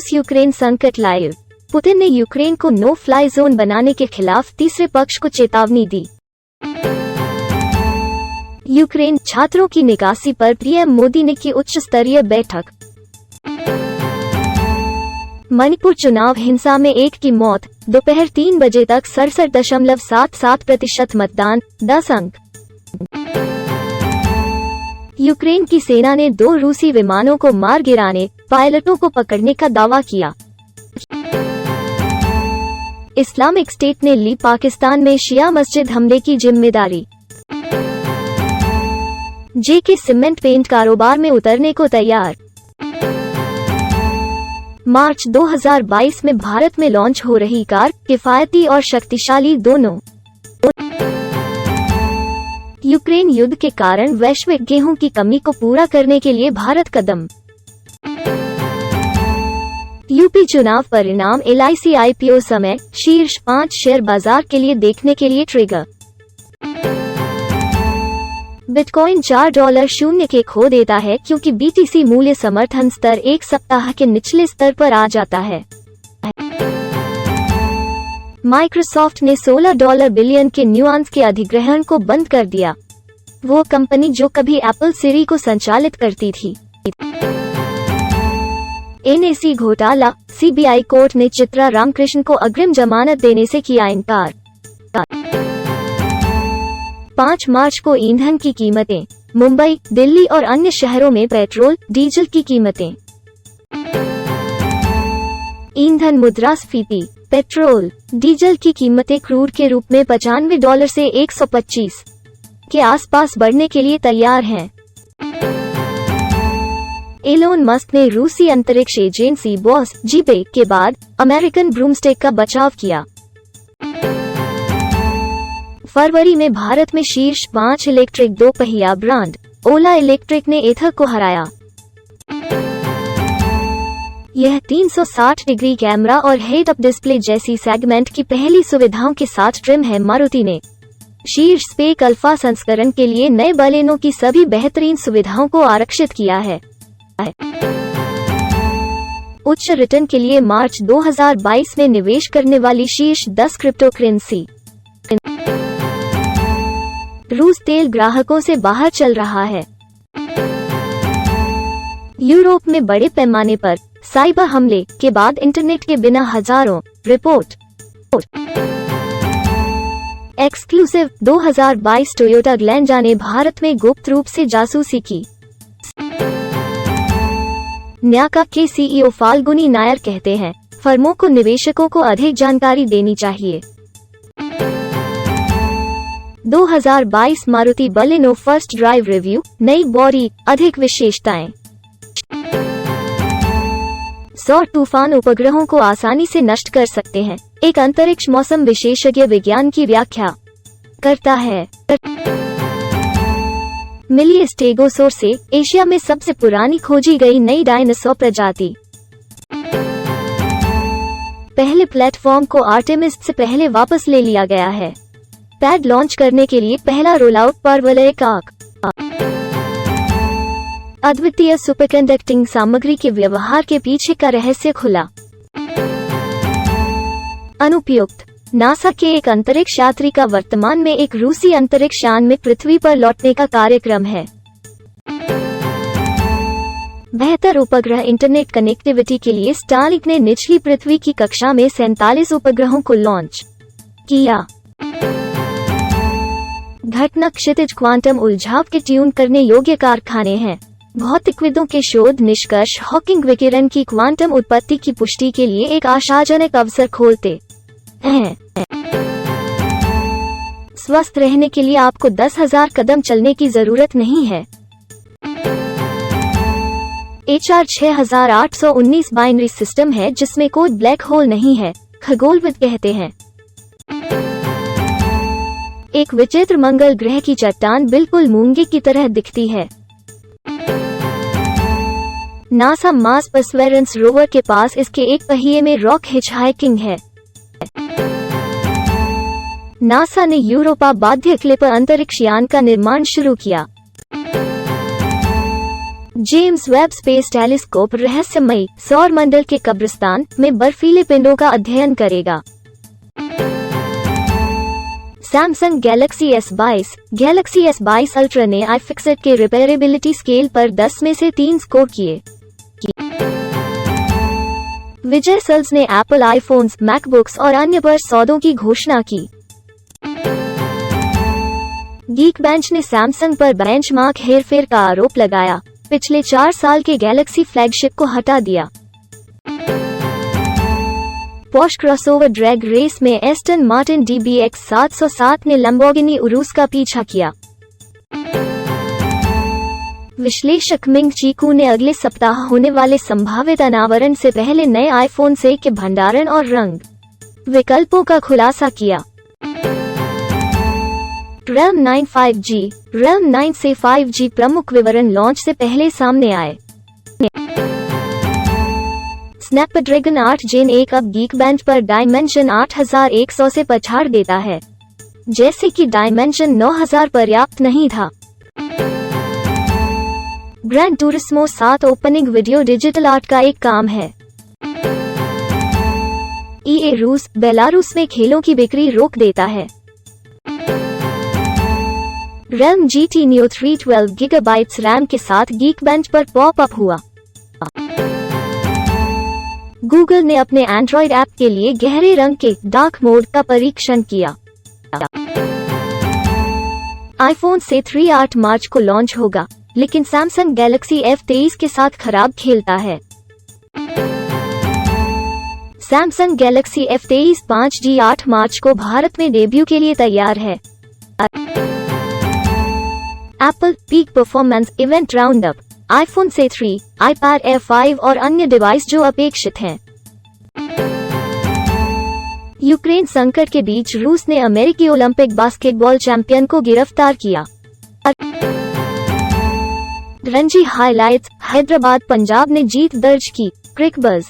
रूस यूक्रेन संकट live. Putin ने यूक्रेन को नो फ्लाई जोन बनाने के खिलाफ तीसरे पक्ष को चेतावनी दी। यूक्रेन छात्रों की निकासी पर पीएम मोदी ने की उच्च स्तरीय बैठक। मणिपुर चुनाव हिंसा में एक की मौत, दोपहर 3 बजे तक 67.77% मतदान, 10 अंक। यूक्रेन की सेना ने 2 रूसी विमानों को मार गिराने, पायलटों को पकड़ने का दावा किया। इस्लामिक स्टेट ने ली पाकिस्तान में शिया मस्जिद हमले की जिम्मेदारी। जेके सीमेंट पेंट कारोबार में उतरने को तैयार। मार्च 2022 में भारत में लॉन्च हो रही कार किफायती और शक्तिशाली दोनों। यूक्रेन युद्ध के कारण वैश्विक गेहूं की कमी को पूरा करने के लिए भारत कदम। यूपी चुनाव परिणाम LIC IPO समय शीर्ष 5 शेयर बाजार के लिए देखने के लिए ट्रिगर। बिटकॉइन $4 के खो देता है क्योंकि BTC मूल्य समर्थन स्तर एक सप्ताह के निचले स्तर पर आ जाता है। माइक्रोसॉफ्ट ने $16 बिलियन के न्यूआंस के अधिग्रहण को बंद कर दिया। वो कंपनी जो कभी एप्पल सिरी को संचालित करती थी। NSE घोटाला, CBI कोर्ट ने चित्रा रामकृष्ण को अग्रिम जमानत देने से किया इनकार। 5 मार्च को ईंधन की कीमतें, मुंबई, दिल्ली और अन्य शहरों में पेट्रोल, डीजल की कीमतें। ईंधन मुद्रास्फीति, पेट्रोल, डीजल की कीमतें क्रूड के रूप में $95 से 125 के आसपास बढ़ने के लिए तैयार हैं। एलोन मस्क ने रूसी अंतरिक्ष एजेंसी बॉस जीपे के बाद अमेरिकन ब्रूमस्टिक का बचाव किया। फरवरी में भारत में शीर्ष 5 इलेक्ट्रिक 2 पहिया ब्रांड ओला इलेक्ट्रिक ने एथर को हराया। यह 360 डिग्री कैमरा और हेड अप डिस्प्ले जैसी सेगमेंट की पहली सुविधाओं के साथ ट्रिम है। मारुति ने शीर्ष स्पेक अल्फा संस्करण के लिए नए बलेनो की सभी बेहतरीन सुविधाओं को आरक्षित किया है। उच्च रिटर्न के लिए मार्च 2022 में निवेश करने वाली शीर्ष 10 क्रिप्टो करेंसी। रूस तेल ग्राहकों से बाहर चल रहा है। यूरोप में बड़े पैमाने पर साइबर हमले के बाद इंटरनेट के बिना हजारों रिपोर्ट। एक्सक्लूसिव 2022 टोयोटा ग्लैंजा ने भारत में गुप्त रूप से जासूसी की। न्याका के CEO फाल्गुनी नायर कहते हैं, फर्मों को निवेशकों को अधिक जानकारी देनी चाहिए। 2022 Maruti Baleno first drive review, नई बॉडी, अधिक विशेषताएं। सौर तूफान उपग्रहों को आसानी से नष्ट कर सकते हैं, एक अंतरिक्ष मौसम विशेषज्ञ विज्ञान की व्याख्या करता है। मिली स्टेगोसोर से एशिया में सबसे पुरानी खोजी गई नई डायनासोर प्रजाति। पहले प्लेटफॉर्म को आर्टेमिस से पहले वापस ले लिया गया है। पैड लॉन्च करने के लिए पहला रोल आउट परवलय आर्क। अद्वितीय सुपरकंडक्टिंग सामग्री के व्यवहार के पीछे का रहस्य खुला। अनुपयुक्त, नासा के एक अंतरिक्ष यात्री का वर्तमान में एक रूसी अंतरिक्ष यान में पृथ्वी पर लौटने का कार्यक्रम है। बेहतर उपग्रह इंटरनेट कनेक्टिविटी के लिए स्टारलिंक ने निचली पृथ्वी की कक्षा में 47 उपग्रहों को लॉन्च किया। घटना क्षितिज क्वांटम उलझाव के ट्यून करने योग्य कारखाने हैं। भौतिकविदों के शोध निष्कर्ष हॉकिंग विकिरण की क्वांटम उत्पत्ति की पुष्टि के लिए एक आशाजनक अवसर खोलते हैं। स्वस्थ रहने के लिए आपको 10,000 कदम चलने की जरूरत नहीं है। HR 6819 बाइनरी सिस्टम है जिसमें कोई ब्लैक होल नहीं है, खगोलविद कहते हैं। एक विचित्र मंगल ग्रह की चट्टान बिल्कुल मूंगे की तरह दिखती है। नासा मार्स परसेवरेंस रोवर के पास इसके एक पहिए में रॉक हिचहाइकिंग है। नासा ने यूरोपा बाध्य क्लिपर अंतरिक्ष यान का निर्माण शुरू किया। जेम्स वेब स्पेस टेलीस्कोप रहस्यमयी सौर मंडल के कब्रिस्तान में बर्फीले पिंडों का अध्ययन करेगा। सैमसंग गैलेक्सी S22 अल्ट्रा ने iFixit के रिपेयरेबिलिटी स्केल पर 10 में से 3 स्कोर किए। विजय सेल्स ने एप्पल आईफोन्स, मैकबुक्स और अन्य पर सौदों की घोषणा की। गीकबेंच ने सैमसंग पर बेंचमार्क हेरफेर का आरोप लगाया, पिछले 4 साल के गैलेक्सी फ्लैगशिप को हटा दिया। पोर्श क्रॉसओवर ड्रैग रेस में एस्टन मार्टिन DBX 707 ने लैम्बोर्गिनी उरुस का पीछा किया। विश्लेषक मिंग चीकू ने अगले सप्ताह होने वाले संभावित अनावरण से पहले नए आईफोन 6 के भंडारण और रंग विकल्पों का खुलासा किया। Realme 9 5G, Realme 9 से 5G प्रमुख विवरण लॉन्च से पहले सामने आए। स्नैपड्रैगन 8 Gen 1 अब गीकबेंच पर डायमेंशन 8100 से पछाड़ देता है, जैसे कि डायमेंशन 9000 पर्याप्त नहीं था। Grand Turismo 7 opening video digital art का एक काम है। EA रूस बेलारूस में खेलों की बिक्री रोक देता है। Realme GT Neo 3 12 GB RAM के साथ गीकबेंच पर पॉप अप हुआ। गूगल ने अपने एंड्रॉइड ऐप के लिए गहरे रंग के डार्क मोड का परीक्षण किया। आईफोन से 3 8 मार्च को लॉन्च होगा, लेकिन सैमसंग गैलेक्सी F23 के साथ खराब खेलता है। सैमसंग गैलेक्सी F23 5G 8 मार्च को भारत में डेब्यू के लिए तैयार है। Apple peak performance event roundup, iPhone से 3, iPad Air 5 और अन्य डिवाइस जो अपेक्षित हैं। यूक्रेन संकट के बीच रूस ने अमेरिकी ओलंपिक बास्केटबॉल चैंपियन को गिरफ्तार किया। रणजी हाइलाइट्स, हैदराबाद पंजाब ने जीत दर्ज की। क्रिकबज़।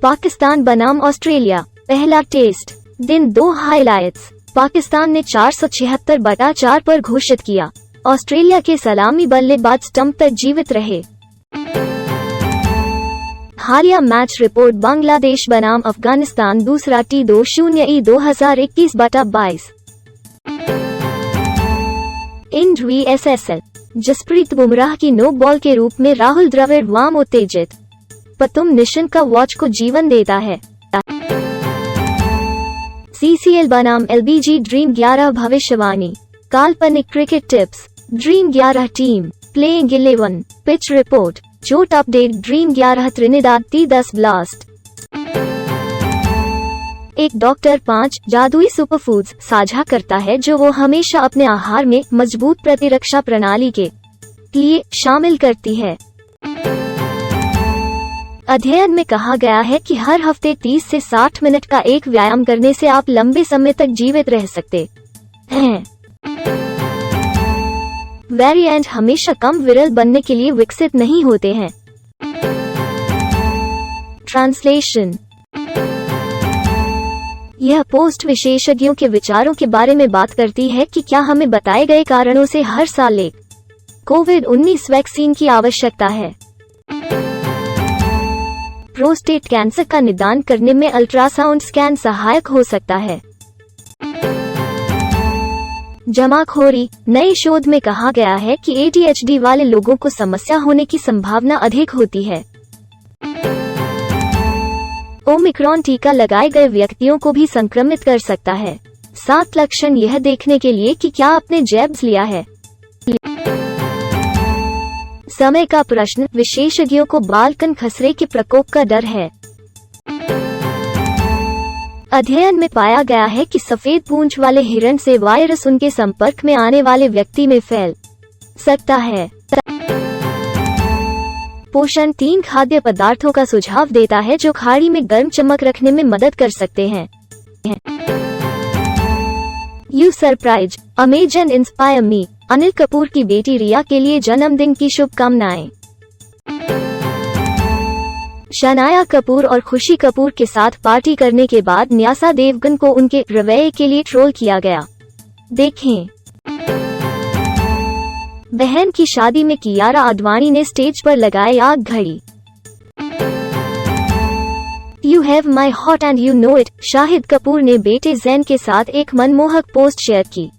पाकिस्तान बनाम ऑस्ट्रेलिया पहला टेस्ट, दिन 2 हाइलाइट्स। पाकिस्तान ने 476/4 पर घोषित किया। ऑस्ट्रेलिया के सलामी बल्लेबाज स्टंप तक जीवित रहे। हालिया मैच रिपोर्ट, बांग्लादेश बनाम अफगानिस्तान दूसरा T20 2021/22। End VSSL, Jasprit Bumrah की नो बॉल के रूप में राहुल द्रविड़ वाम उत्तेजित। पतुम निशन का वॉच को जीवन देता है। CCL बनाम LBG ड्रीम 11 भविष्यवाणी, काल्पनिक cricket tips, dream 11 team, playing 11, pitch report, चोट update, dream 11 Trinidad T10 blast. एक डॉक्टर 5 जादुई सुपरफूड्स साझा करता है जो वो हमेशा अपने आहार में मजबूत प्रतिरक्षा प्रणाली के लिए शामिल करती है। अध्ययन में कहा गया है कि हर हफ्ते 30 से 60 मिनट का एक व्यायाम करने से आप लंबे समय तक जीवित रह सकते हैं। वेरिएंट हमेशा कम विरल बनने के लिए विकसित नहीं होते हैं। ट्रांसलेशन। यह पोस्ट विशेषज्ञों के विचारों के बारे में बात करती है कि क्या हमें बताए गए कारणों से हर साल एक कोविड-19 वैक्सीन की आवश्यकता है। प्रोस्टेट कैंसर का निदान करने में अल्ट्रासाउंड स्कैन सहायक हो सकता है। जमाखोरी, नए शोध में कहा गया है कि ADHD वाले लोगों को समस्या होने की संभावना अधिक होती है। ओमिक्रॉन टीका लगाए गए व्यक्तियों को भी संक्रमित कर सकता है। 7 लक्षण यह देखने के लिए कि क्या आपने जैब्स लिया है। समय का प्रश्न, विशेषज्ञों को बालकन खसरे के प्रकोप का डर है। अध्ययन में पाया गया है कि सफेद पूंछ वाले हिरण से वायरस उनके संपर्क में आने वाले व्यक्ति में फैल सकता है। पोषण 3 खाद्य पदार्थों का सुझाव देता है जो खाड़ी में गर्म चमक रखने में मदद कर सकते हैं। You surprise, Amazon inspire me, Anil Kapoor की बेटी रिया के लिए जन्मदिन की शुभकामनाएं। शनाया कपूर और खुशी कपूर के साथ पार्टी करने के बाद न्यासा देवगन को उनके रवैये के लिए ट्रोल किया गया। देखें। बहन की शादी में कियारा आडवाणी ने स्टेज पर लगाए आग घड़ी। You have my hot and you know it. Shahid Kapoor ने बेटे जैन के साथ एक मनमोहक पोस्ट शेयर की।